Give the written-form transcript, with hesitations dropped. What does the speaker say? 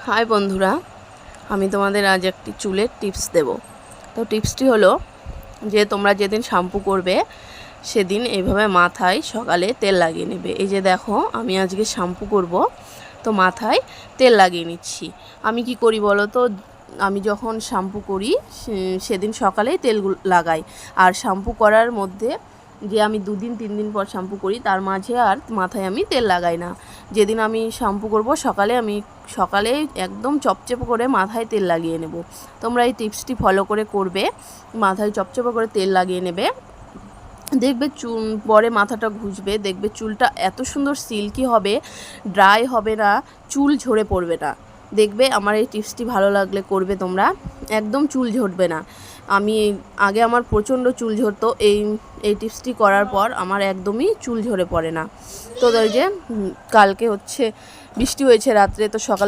High বন্ধুরা, আমি তোমাদের আজ একটি চুলের টিপস দেব। তো টিপসটি হলো যে তোমরা যেদিন শ্যাম্পু করবে সেদিন এইভাবে মাথায় সকালে তেল লাগিয়ে নেবে। এই যে দেখো, আমি আজকে শ্যাম্পু করব, তো মাথায় তেল লাগিয়ে নিচ্ছি। আমি কি করি বলো তো, আমি যখন শ্যাম্পু করি সেদিন সকালেই তেল লাগাই, আর শ্যাম্পু করার মধ্যে যে আমি 2-3 দিন পর শ্যাম্পু করি তার মাঝে আর মাথায় আমি তেল লাগাই না। যেদিন আমি শ্যাম্পু করব সকালে একদম চপচপে করে মাথায় তেল লাগিয়ে নেব। তোমরা এই টিপসটি ফলো করে করবে, মাথায় চপচপে করে তেল লাগিয়ে নেবে। দেখবে চুল পরে মাথাটা ঘুষবে, দেখবে চুলটা এত সুন্দর সিল্কি হবে, ড্রাই হবে না, চুল ঝরে পড়বে না। দেখবে আমার এই টিপসটি ভালো লাগলে করবে তোমরা, একদম চুল ঝরবে না। আগে আমার প্রচণ্ড চুল ঝরতো, এই টিপসটি করার পর আমার একদমই চুল ঝরে পড়ে না। তো ওই যে কালকে হচ্ছে বৃষ্টি হয়েছে রাত্রে, তো সকালে